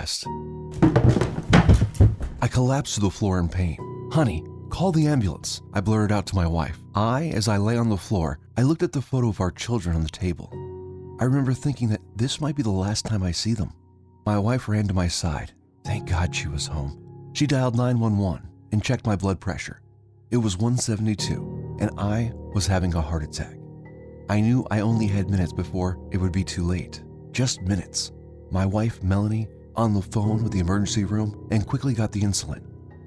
chest. I collapsed to the floor in pain. "Honey, call the ambulance," I blurted out to my wife. As I lay on the floor, I looked at the photo of our children on the table. I remember thinking that this might be the last time I see them. My wife ran to my side. Thank God she was home. She dialed 911 and checked my blood pressure. It was 172, and I was having a heart attack. I knew I only had minutes before it would be too late. Just minutes. My wife, Melanie, on the phone with the emergency room and quickly got the insulin.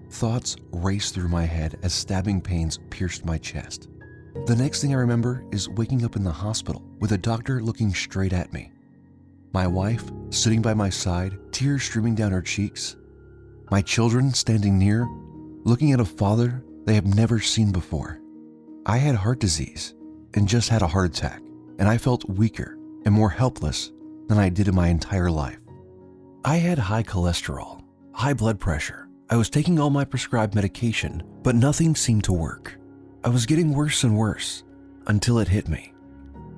Thoughts raced through my head as stabbing pains pierced my chest. The next thing I remember is waking up in the hospital with a doctor looking straight at me. My wife sitting by my side, tears streaming down her cheeks. My children standing near, looking at a father they have never seen before. I had heart disease and just had a heart attack, and I felt weaker and more helpless than I did in my entire life. I had high cholesterol, high blood pressure. I was taking all my prescribed medication, but nothing seemed to work. I was getting worse and worse until it hit me.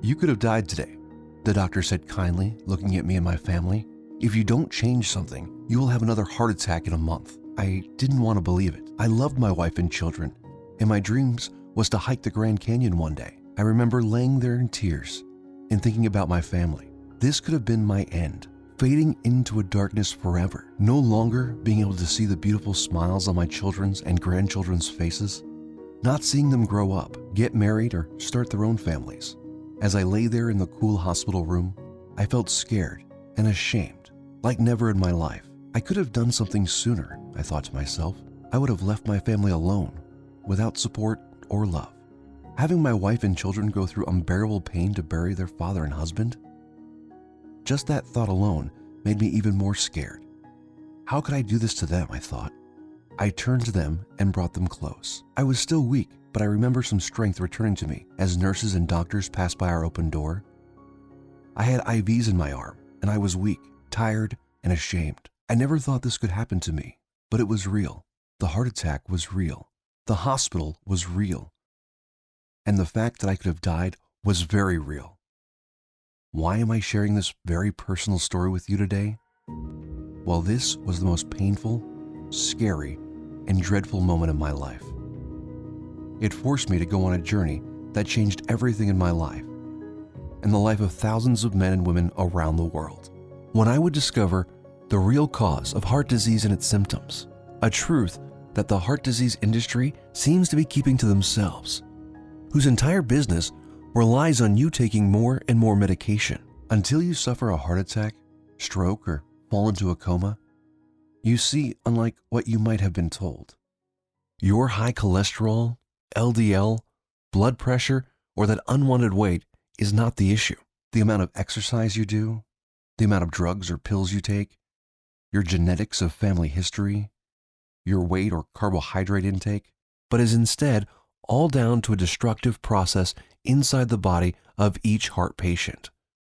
"You could have died today," the doctor said kindly, looking at me and my family. "If you don't change something, you will have another heart attack in a month." I didn't want to believe it. I loved my wife and children, and my dreams was to hike the Grand Canyon one day. I remember laying there in tears and thinking about my family. This could have been my end, fading into a darkness forever, no longer being able to see the beautiful smiles on my children's and grandchildren's faces, not seeing them grow up, get married, or start their own families. As I lay there in the cool hospital room, I felt scared and ashamed, like never in my life. I could have done something sooner, I thought to myself. I would have left my family alone, without support or love. Having my wife and children go through unbearable pain to bury their father and husband? Just that thought alone made me even more scared. How could I do this to them, I thought. I turned to them and brought them close. I was still weak, but I remember some strength returning to me as nurses and doctors passed by our open door. I had IVs in my arm, and I was weak, tired, and ashamed. I never thought this could happen to me, but it was real. The heart attack was real. The hospital was real. And the fact that I could have died was very real. Why am I sharing this very personal story with you today? Well, this was the most painful, scary, and dreadful moment of my life. It forced me to go on a journey that changed everything in my life and the life of thousands of men and women around the world. When I would discover the real cause of heart disease and its symptoms, a truth that the heart disease industry seems to be keeping to themselves, whose entire business relies on you taking more and more medication until you suffer a heart attack, stroke, or fall into a coma. You see, unlike what you might have been told, your high cholesterol, LDL, blood pressure, or that unwanted weight is not the issue. The amount of exercise you do, the amount of drugs or pills you take, your genetics of family history, your weight or carbohydrate intake, but is instead all down to a destructive process inside the body of each heart patient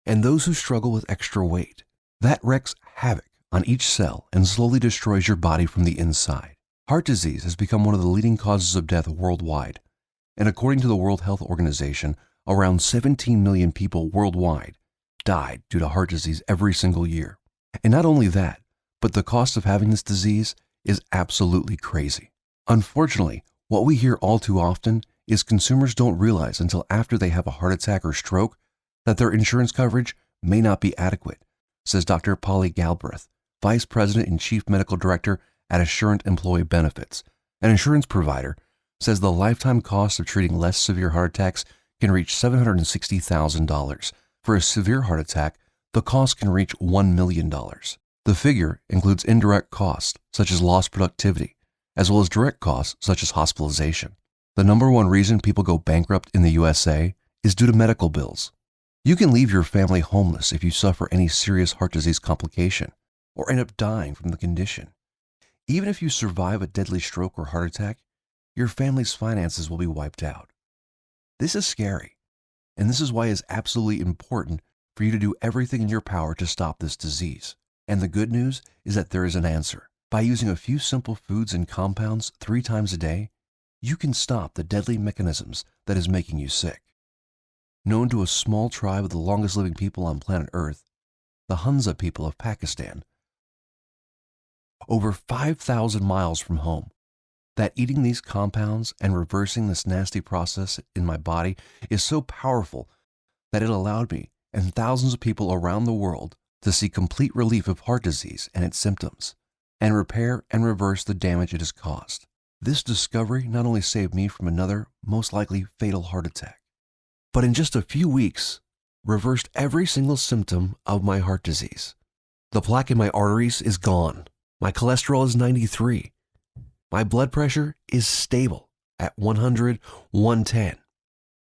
and those who struggle with extra weight. That wreaks havoc on each cell and slowly destroys your body from the inside. Heart disease has become one of the leading causes of death worldwide, and according to the World Health Organization, around 17 million people worldwide died due to heart disease every single year. And not only that, but the cost of having this disease is absolutely crazy. Unfortunately, what we hear all too often is consumers don't realize until after they have a heart attack or stroke that their insurance coverage may not be adequate, says Dr. Polly Galbraith, Vice President and Chief Medical Director at Assurant Employee Benefits. An insurance provider says the lifetime cost of treating less severe heart attacks can reach $760,000. For a severe heart attack, the cost can reach $1 million. The figure includes indirect costs, such as lost productivity, as well as direct costs, such as hospitalization. The number one reason people go bankrupt in the USA is due to medical bills. You can leave your family homeless if you suffer any serious heart disease complication or end up dying from the condition. Even if you survive a deadly stroke or heart attack, your family's finances will be wiped out. This is scary, and this is why it's absolutely important for you to do everything in your power to stop this disease. And the good news is that there is an answer. By using a few simple foods and compounds 3 times a day, you can stop the deadly mechanisms that is making you sick. Known to a small tribe of the longest living people on planet Earth, the Hunza people of Pakistan, over 5,000 miles from home. That eating these compounds and reversing this nasty process in my body is so powerful that it allowed me and thousands of people around the world to see complete relief of heart disease and its symptoms, and repair and reverse the damage it has caused. This discovery not only saved me from another, most likely fatal heart attack, but in just a few weeks, reversed every single symptom of my heart disease. The plaque in my arteries is gone. My cholesterol is 93. My blood pressure is stable at 100/110.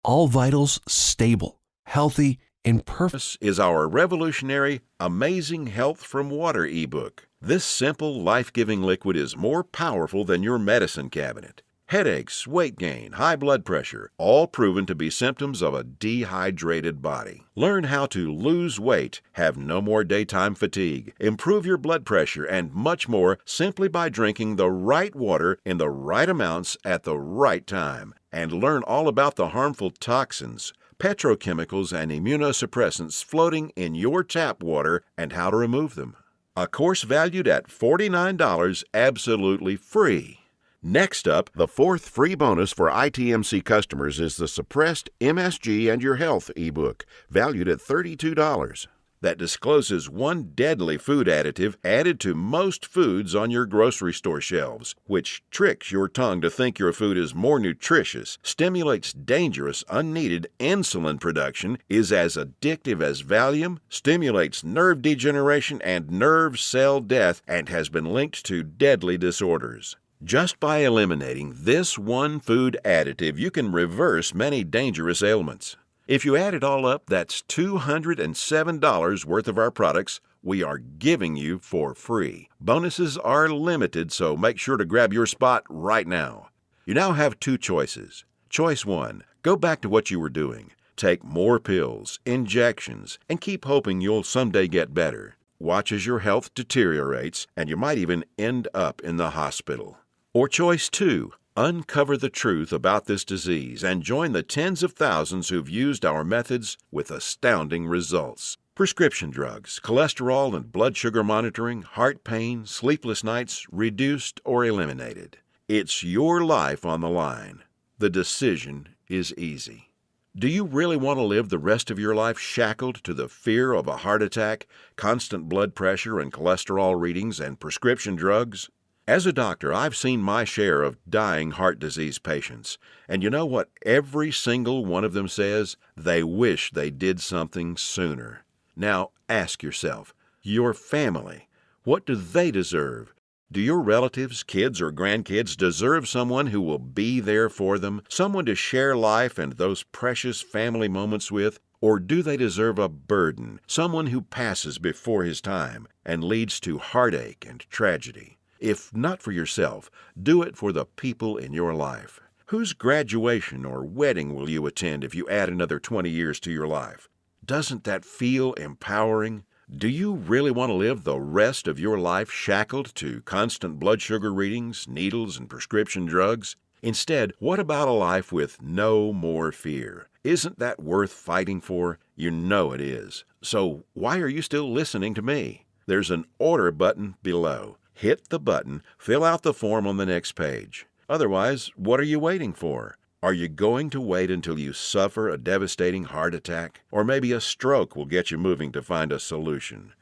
All vitals stable, healthy, and perfect. This is our revolutionary Amazing Health from Water ebook. This simple, life-giving liquid is more powerful than your medicine cabinet. Headaches, weight gain, high blood pressure, all proven to be symptoms of a dehydrated body. Learn how to lose weight, have no more daytime fatigue, improve your blood pressure, and much more simply by drinking the right water in the right amounts at the right time. And learn all about the harmful toxins, petrochemicals, and immunosuppressants floating in your tap water and how to remove them. A course valued at $49, absolutely free. Next up, the fourth free bonus for ITMC customers is the Suppressed MSG and Your Health ebook, valued at $32. That discloses one deadly food additive added to most foods on your grocery store shelves, which tricks your tongue to think your food is more nutritious, stimulates dangerous, unneeded insulin production, is as addictive as Valium, stimulates nerve degeneration and nerve cell death, and has been linked to deadly disorders. Just by eliminating this one food additive, you can reverse many dangerous ailments. If you add it all up, that's $207 worth of our products we are giving you for free. Bonuses are limited, so make sure to grab your spot right now. You now have two choices. Choice 1, go back to what you were doing. Take more pills, injections, and keep hoping you'll someday get better. Watch as your health deteriorates, and you might even end up in the hospital. Or choice 2, uncover the truth about this disease and join the tens of thousands who've used our methods with astounding results. Prescription drugs, cholesterol and blood sugar monitoring, heart pain, sleepless nights, reduced or eliminated. It's your life on the line. The decision is easy. Do you really want to live the rest of your life shackled to the fear of a heart attack, constant blood pressure and cholesterol readings, and prescription drugs? As a doctor, I've seen my share of dying heart disease patients, and you know what every single one of them says? They wish they did something sooner. Now, ask yourself, your family, what do they deserve? Do your relatives, kids, or grandkids deserve someone who will be there for them, someone to share life and those precious family moments with? Or do they deserve a burden, someone who passes before his time and leads to heartache and tragedy? If not for yourself, do it for the people in your life. Whose graduation or wedding will you attend if you add another 20 years to your life? Doesn't that feel empowering? Do you really want to live the rest of your life shackled to constant blood sugar readings, needles, and prescription drugs? Instead, what about a life with no more fear? Isn't that worth fighting for? You know it is. So why are you still listening to me? There's an order button below. Hit the button, fill out the form on the next page. Otherwise, what are you waiting for? Are you going to wait until you suffer a devastating heart attack? Or maybe a stroke will get you moving to find a solution?